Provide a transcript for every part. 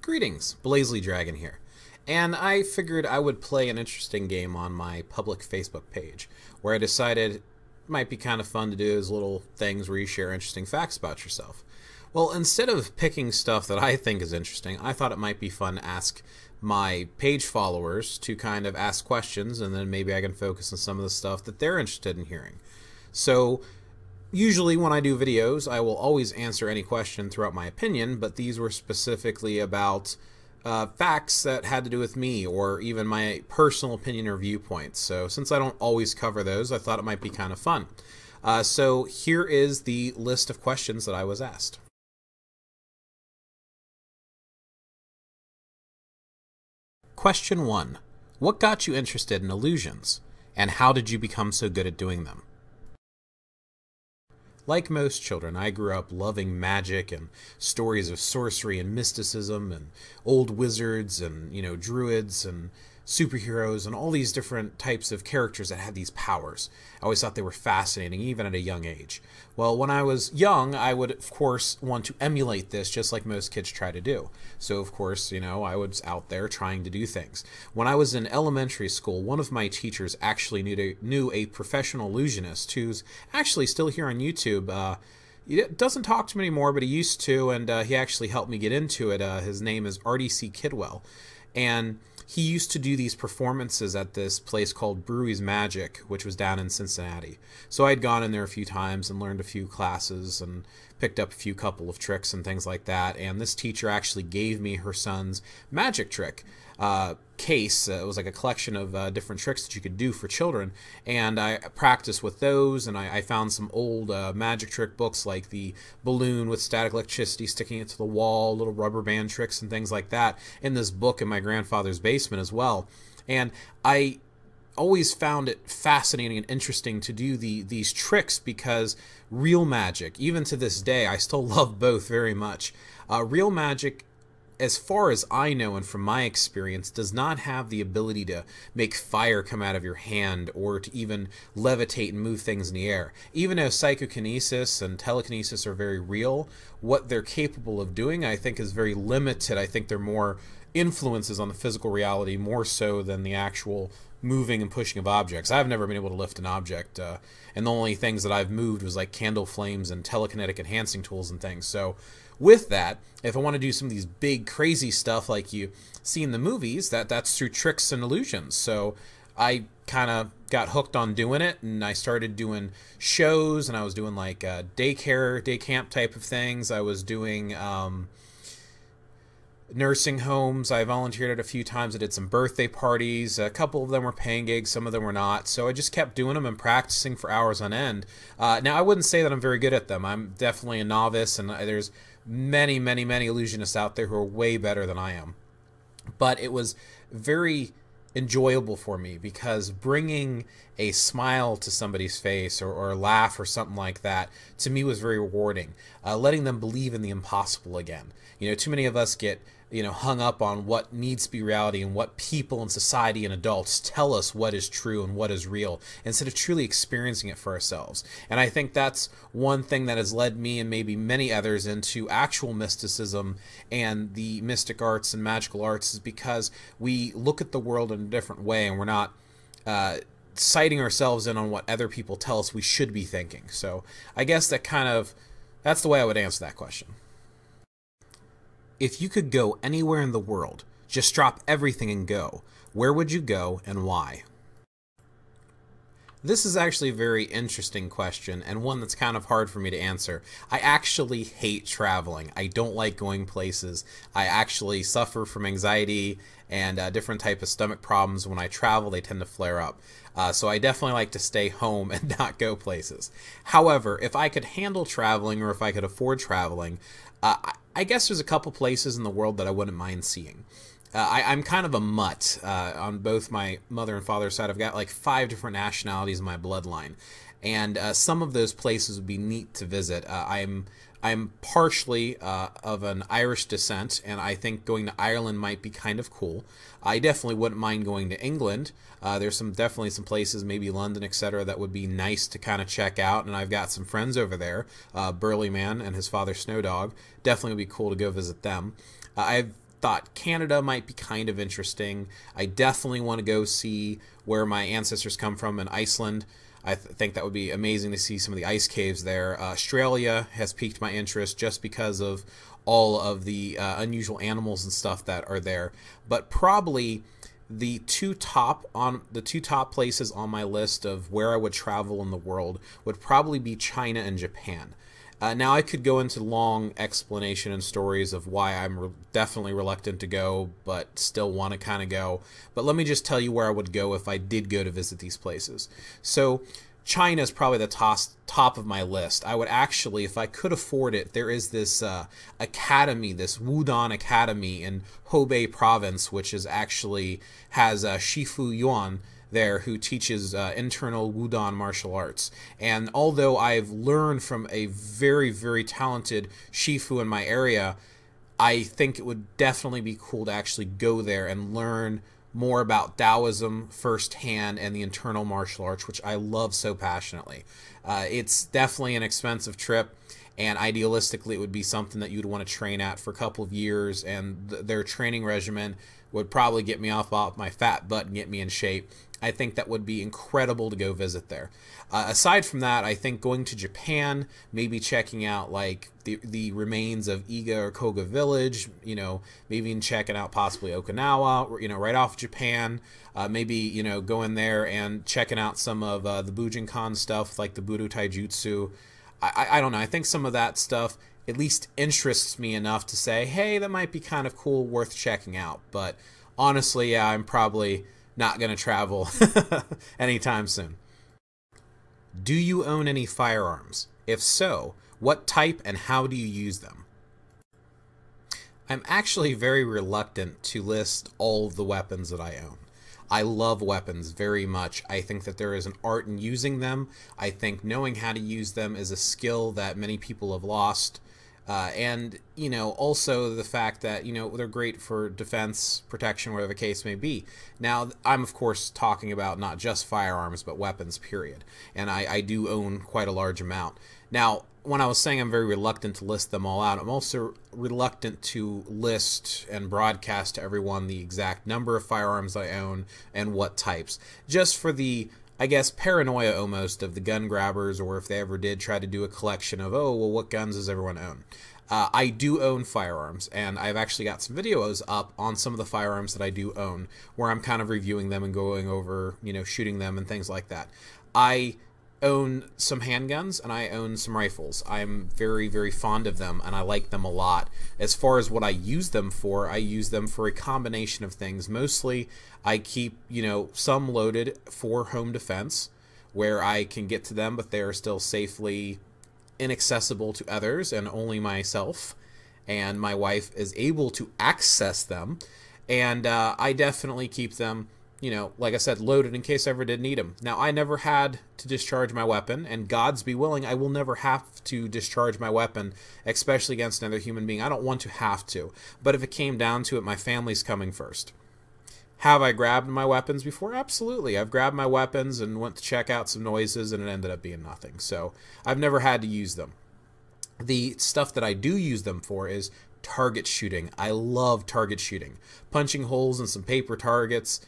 Greetings, BlazeLeeDragon here, and I figured I would play an interesting game on my public Facebook page, where I decided it might be kind of fun to do as little things where you share interesting facts about yourself. Well, instead of picking stuff that I think is interesting, I thought it might be fun to ask my page followers to kind of ask questions, and then maybe I can focus on some of the stuff that they're interested in hearing. So, usually when I do videos, I will always answer any question throughout my opinion, but these were specifically about facts that had to do with me or even my personal opinion or viewpoints. So since I don't always cover those, I thought it might be kind of fun. So here is the list of questions that I was asked. Question 1. What got you interested in illusions, and how did you become so good at doing them? Like most children, I grew up loving magic and stories of sorcery and mysticism and old wizards and, druids and superheroes and all these different types of characters that had these powers. I always thought they were fascinating, even at a young age. Well, when I was young, I would, of course, want to emulate this just like most kids try to do. So, of course, I was out there trying to do things. When I was in elementary school, one of my teachers actually knew a professional illusionist who's actually still here on YouTube. He doesn't talk to me anymore, but he used to, and he actually helped me get into it. His name is RDC Kidwell. And he used to do these performances at this place called Brewery's Magic, which was down in Cincinnati. So I'd gone in there a few times and learned a few classes and picked up a couple of tricks and things like that. And this teacher actually gave me her son's magic trick case. It was like a collection of different tricks that you could do for children, and I practiced with those, and I found some old magic trick books like the balloon with static electricity sticking it to the wall, little rubber band tricks and things like that in this book in my grandfather's basement as well. And I always found it fascinating and interesting to do these tricks because real magic, even to this day, I still love both very much. Real magic, as far as I know and from my experience, does not have the ability to make fire come out of your hand or to even levitate and move things in the air. Even though psychokinesis and telekinesis are very real, what they're capable of doing, I think, is very limited. I think they're more influences on the physical reality more so than the actual moving and pushing of objects. I've never been able to lift an object, and the only things that I've moved was like candle flames and telekinetic enhancing tools and things. So with that, if I want to do some of these big crazy stuff like you see in the movies, that's through tricks and illusions. So I kind of got hooked on doing it, and I started doing shows, and I was doing like day camp type of things. I was doing nursing homes. I volunteered at a few times. I did some birthday parties. A couple of them were paying gigs, some of them were not. So I just kept doing them and practicing for hours on end. Now, I wouldn't say that I'm very good at them. I'm definitely a novice, and there's many illusionists out there who are way better than I am. But it was very enjoyable for me because bringing a smile to somebody's face or a laugh or something like that to me was very rewarding. Letting them believe in the impossible again. Too many of us get hung up on what needs to be reality and what people in society and adults tell us what is true and what is real instead of truly experiencing it for ourselves. And I think that's one thing that has led me and maybe many others into actual mysticism and the mystic arts and magical arts, is because we look at the world in a different way and we're not citing ourselves in on what other people tell us we should be thinking. So I guess that's the way I would answer that question. If you could go anywhere in the world, just drop everything and go, where would you go and why? This is actually a very interesting question, and one that's kind of hard for me to answer. I actually hate traveling. I don't like going places. I actually suffer from anxiety and different type of stomach problems. When I travel, they tend to flare up. So I definitely like to stay home and not go places. However, if I could handle traveling or if I could afford traveling, I guess there's a couple places in the world that I wouldn't mind seeing. I'm kind of a mutt on both my mother and father's side. I've got like 5 different nationalities in my bloodline, and some of those places would be neat to visit. I'm partially of an Irish descent, and I think going to Ireland might be kind of cool. I definitely wouldn't mind going to England. There's definitely some places, maybe London, etc., that would be nice to kind of check out, and I've got some friends over there, Burly Man and his father Snowdog. Definitely would be cool to go visit them. I've thought Canada might be kind of interesting. I definitely want to go see where my ancestors come from in Iceland. I think that would be amazing to see some of the ice caves there. Australia has piqued my interest just because of all of the unusual animals and stuff that are there. But probably the two top places on my list of where I would travel in the world would probably be China and Japan. Now, I could go into long explanation and stories of why I'm definitely reluctant to go, but still want to kind of go. But let me just tell you where I would go if I did go to visit these places. So China is probably the top of my list. I would actually, if I could afford it, there is this academy, this Wudang Academy in Hebei province, which is actually has Shifu Yuan there, who teaches internal Wudang martial arts. And although I've learned from a very, very talented Shifu in my area, I think it would definitely be cool to actually go there and learn more about Taoism firsthand and the internal martial arts, which I love so passionately. It's definitely an expensive trip, and idealistically it would be something that you'd want to train at for a couple of years, and their training regimen would probably get me off my fat butt and get me in shape. I think that would be incredible to go visit there. Aside from that, I think going to Japan, maybe checking out like the remains of Iga or Koga village, you know, maybe even checking out possibly Okinawa, you know, right off Japan. Maybe, you know, going there and checking out some of the Bujinkan stuff like the Budo Taijutsu. I don't know. I think some of that stuff at least interests me enough to say, hey, that might be kind of cool, worth checking out. But honestly, yeah, I'm probably not going to travel anytime soon. Do you own any firearms? If so, what type and how do you use them? I'm actually very reluctant to list all of the weapons that I own. I love weapons very much. I think that there is an art in using them. I think knowing how to use them is a skill that many people have lost. And, you know, also the fact that, you know, they're great for defense, protection, whatever the case may be. Now, I'm, of course, talking about not just firearms, but weapons, period. And I do own quite a large amount. Now, when I was saying I'm very reluctant to list them all out, I'm also reluctant to list and broadcast to everyone the exact number of firearms I own and what types. Just for the, I guess, paranoia almost of the gun grabbers, or if they ever did try to do a collection of, oh, well, what guns does everyone own? I do own firearms, and I've actually got some videos up on some of the firearms that I do own, where I'm kind of reviewing them and going over, you know, shooting them and things like that. I own some handguns, and I own some rifles. I'm very, very fond of them, and I like them a lot. As far as what I use them for a combination of things. Mostly, I keep, you know, some loaded for home defense, where I can get to them, but they are still safely inaccessible to others and only myself. And my wife is able to access them. And I definitely keep them, you know, like I said, loaded in case I ever did need them. Now, I never had to discharge my weapon, and God's be willing, I will never have to discharge my weapon, especially against another human being. I don't want to have to. But if it came down to it, my family's coming first. Have I grabbed my weapons before? Absolutely. I've grabbed my weapons and went to check out some noises, and it ended up being nothing. So I've never had to use them. The stuff that I do use them for is target shooting. I love target shooting. Punching holes in some paper targets.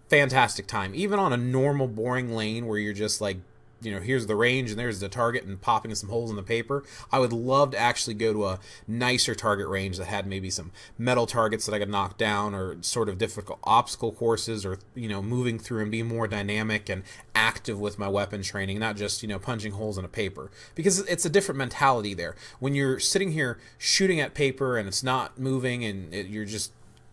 Fantastic time. Even on a normal, boring lane where you're just like, you know, here's the range and there's the target and popping some holes in the paper. I would love to actually go to a nicer target range that had maybe some metal targets that I could knock down, or sort of difficult obstacle courses, or, you know, moving through and be more dynamic and active with my weapon training, not just, you know, punching holes in a paper. Because it's a different mentality there. When you're sitting here shooting at paper and it's not moving and you're just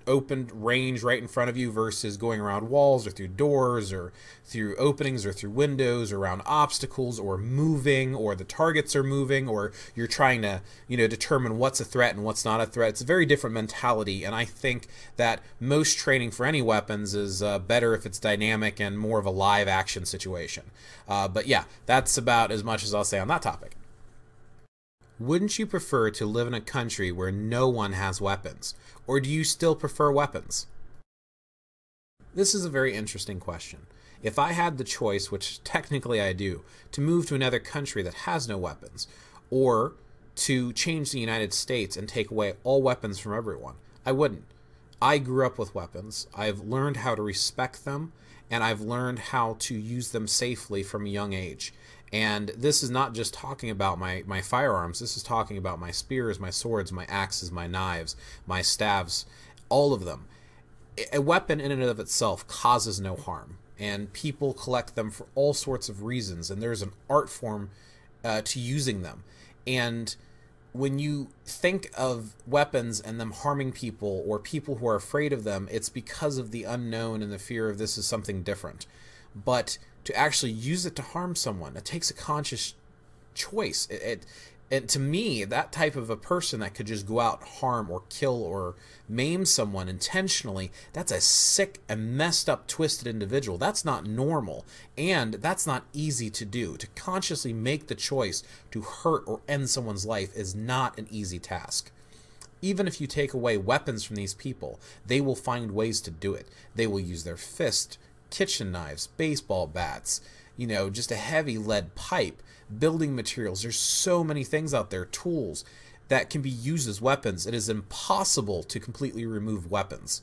open range right in front of you, versus going around walls or through doors or through openings or through windows or around obstacles, or moving, or the targets are moving, or you're trying to, you know, determine what's a threat and what's not a threat. It's a very different mentality, and I think that most training for any weapons is better if it's dynamic and more of a live action situation. But yeah, that's about as much as I'll say on that topic. Wouldn't you prefer to live in a country where no one has weapons? Or do you still prefer weapons? This is a very interesting question. If I had the choice, which technically I do, to move to another country that has no weapons, or to change the United States and take away all weapons from everyone, I wouldn't. I grew up with weapons. I've learned how to respect them, and I've learned how to use them safely from a young age. And this is not just talking about my firearms. This is talking about my spears, my swords, my axes, my knives, my staves, all of them. A weapon in and of itself causes no harm, and people collect them for all sorts of reasons, and there's an art form to using them. And when you think of weapons and them harming people or people who are afraid of them, it's because of the unknown and the fear of this is something different. But to actually use it to harm someone, it takes a conscious choice. And to me, that type of a person that could just go out, harm or kill or maim someone intentionally, that's a sick and messed up, twisted individual. That's not normal, and that's not easy to do. To consciously make the choice to hurt or end someone's life is not an easy task. Even if you take away weapons from these people, they will find ways to do it. They will use their fist, kitchen knives, baseball bats, you know, just a heavy lead pipe, building materials. There's so many things out there, tools that can be used as weapons. It is impossible to completely remove weapons.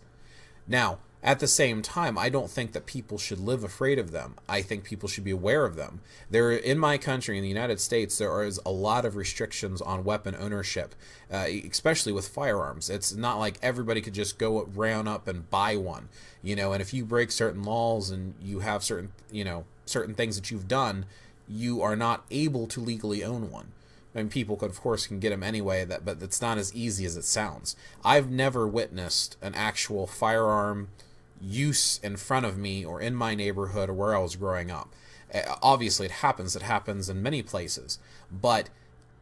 Now, at the same time, I don't think that people should live afraid of them. I think people should be aware of them. In my country, in the United States, there is a lot of restrictions on weapon ownership, especially with firearms. It's not like everybody could just go round up and buy one, you know, and if you break certain laws and you have certain things that you've done, you are not able to legally own one. I mean, people could, of course, can get them anyway, but it's not as easy as it sounds. I've never witnessed an actual firearm use in front of me or in my neighborhood or where I was growing up. Obviously, it happens. It happens in many places. But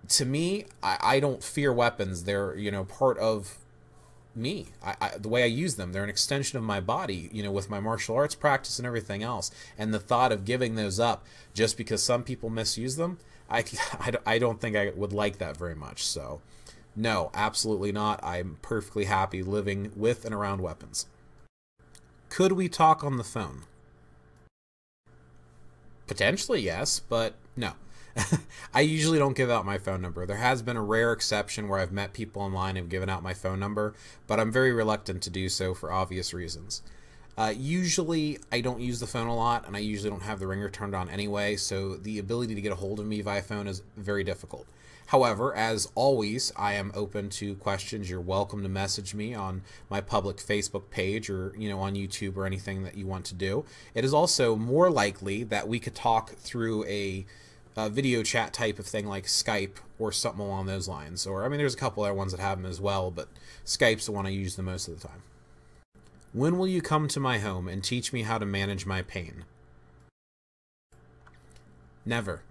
to me, I don't fear weapons. They're, you know, part of me. The way I use them, they're an extension of my body, you know, with my martial arts practice and everything else. And the thought of giving those up just because some people misuse them, I don't think I would like that very much. So, no, absolutely not. I'm perfectly happy living with and around weapons. Could we talk on the phone? Potentially, yes, but no. I usually don't give out my phone number. There has been a rare exception where I've met people online and have given out my phone number, but I'm very reluctant to do so for obvious reasons. Usually, I don't use the phone a lot, and I usually don't have the ringer turned on anyway, so the ability to get a hold of me via phone is very difficult. However, as always, I am open to questions. You're welcome to message me on my public Facebook page or, you know, on YouTube or anything that you want to do. It is also more likely that we could talk through a video chat type of thing like Skype or something along those lines. Or, I mean, there's a couple other ones that have them as well, but Skype's the one I use the most of the time. When will you come to my home and teach me how to manage my pain? Never.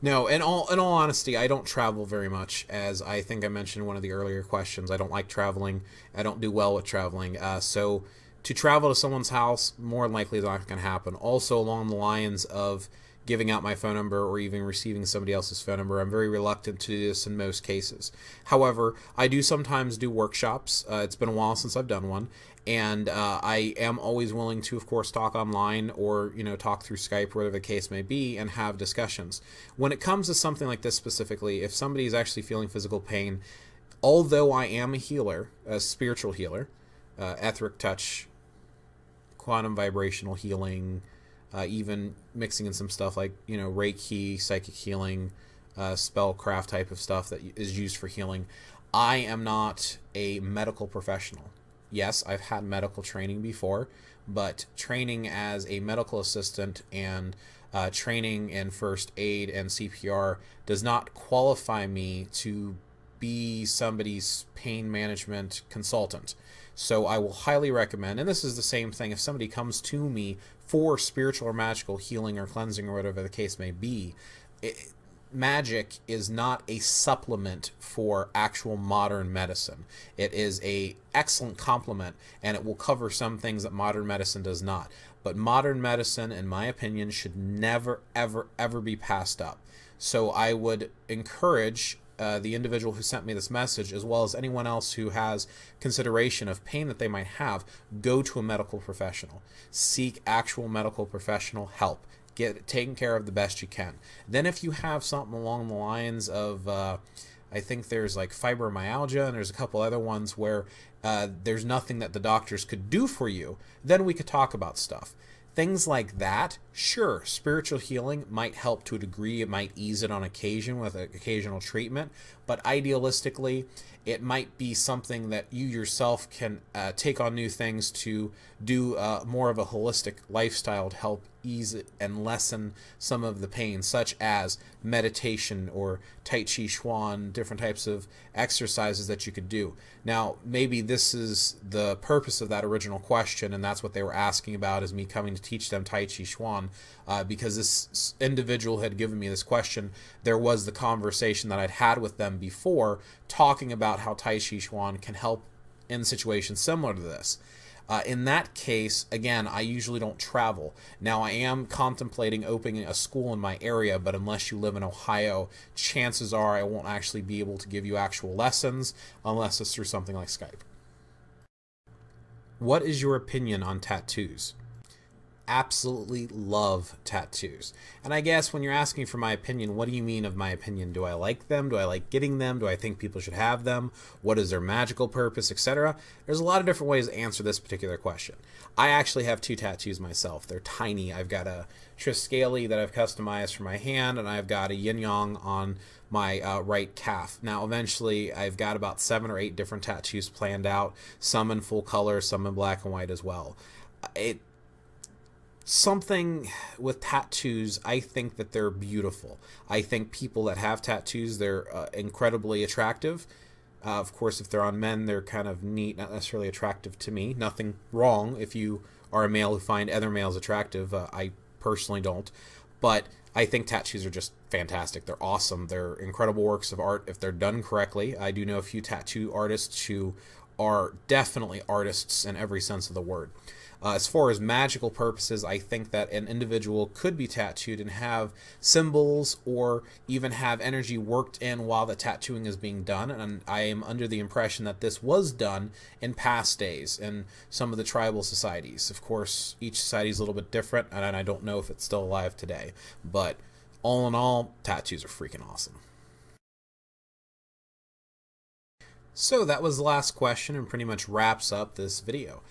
No, in all honesty, I don't travel very much, as I think I mentioned in one of the earlier questions. I don't like traveling. I don't do well with traveling. So to travel to someone's house, more than likely is not going to happen. Also, along the lines of giving out my phone number or even receiving somebody else's phone number, I'm very reluctant to do this in most cases. However, I do sometimes do workshops. It's been a while since I've done one, and I am always willing to, of course, talk online or, you know, talk through Skype, whatever the case may be, and have discussions. When it comes to something like this specifically, if somebody is actually feeling physical pain, although I am a healer, a spiritual healer, etheric touch, quantum vibrational healing, even mixing in some stuff like, you know, Reiki, psychic healing, spellcraft type of stuff that is used for healing. I am not a medical professional. Yes, I've had medical training before, but training as a medical assistant and training in first aid and CPR does not qualify me to be somebody's pain management consultant. So I will highly recommend, and this is the same thing, if somebody comes to me for spiritual or magical healing or cleansing or whatever the case may be, magic is not a supplement for actual modern medicine. It is an excellent complement, and it will cover some things that modern medicine does not. But modern medicine, in my opinion, should never, ever, ever be passed up. So I would encourage the individual who sent me this message, as well as anyone else who has consideration of pain that they might have, go to a medical professional. Seek actual medical professional help. Get it taken care of the best you can. Then if you have something along the lines of I think there's like fibromyalgia, and there's a couple other ones where there's nothing that the doctors could do for you, then we could talk about stuff. Things like that, sure, spiritual healing might help to a degree. It might ease it on occasion with occasional treatment, but idealistically, it might be something that you yourself can take on new things to do more of a holistic lifestyle to help ease it and lessen some of the pain, such as meditation or Tai Chi Chuan, different types of exercises that you could do. Now, maybe this is the purpose of that original question, and that's what they were asking about, is me coming to teach them Tai Chi Chuan, because this individual had given me this question. There was the conversation that I'd had with them before, talking about how Tai Chi Chuan can help in situations similar to this. In that case, again, I usually don't travel. Now, I am contemplating opening a school in my area, but unless you live in Ohio, chances are I won't actually be able to give you actual lessons unless it's through something like Skype. What is your opinion on tattoos? Absolutely love tattoos. And I guess when you're asking for my opinion, what do you mean of my opinion? Do I like them? Do I like getting them? Do I think people should have them? What is their magical purpose, etc.? There's a lot of different ways to answer this particular question. I actually have 2 tattoos myself. They're tiny. I've got a Triskele that I've customized for my hand, and I've got a yin-yang on my right calf. Now, eventually, I've got about 7 or 8 different tattoos planned out, some in full color, some in black and white as well. Something with tattoos, I think that they're beautiful. I think people that have tattoos, they're incredibly attractive. Of course, if they're on men, they're kind of neat, not necessarily attractive to me. Nothing wrong if you are a male who find other males attractive. I personally don't. But I think tattoos are just fantastic. They're awesome. They're incredible works of art if they're done correctly. I do know a few tattoo artists who are definitely artists in every sense of the word. As far as magical purposes, I think that an individual could be tattooed and have symbols or even have energy worked in while the tattooing is being done. And I am under the impression that this was done in past days in some of the tribal societies. Of course, each society is a little bit different, and I don't know if it's still alive today. But all in all, tattoos are freaking awesome. So that was the last question and pretty much wraps up this video.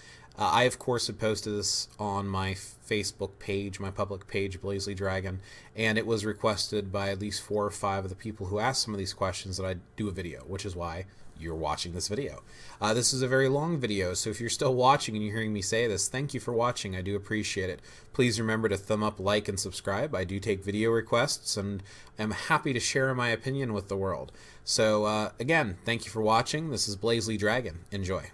I, of course, had posted this on my Facebook page, my public page, BlazeLeeDragon, and it was requested by at least 4 or 5 of the people who asked some of these questions that I do a video, which is why you're watching this video. This is a very long video, so if you're still watching and you're hearing me say this, thank you for watching. I do appreciate it. Please remember to thumb up, like, and subscribe. I do take video requests, and I'm happy to share my opinion with the world. So, again, thank you for watching. This is BlazeLeeDragon. Enjoy.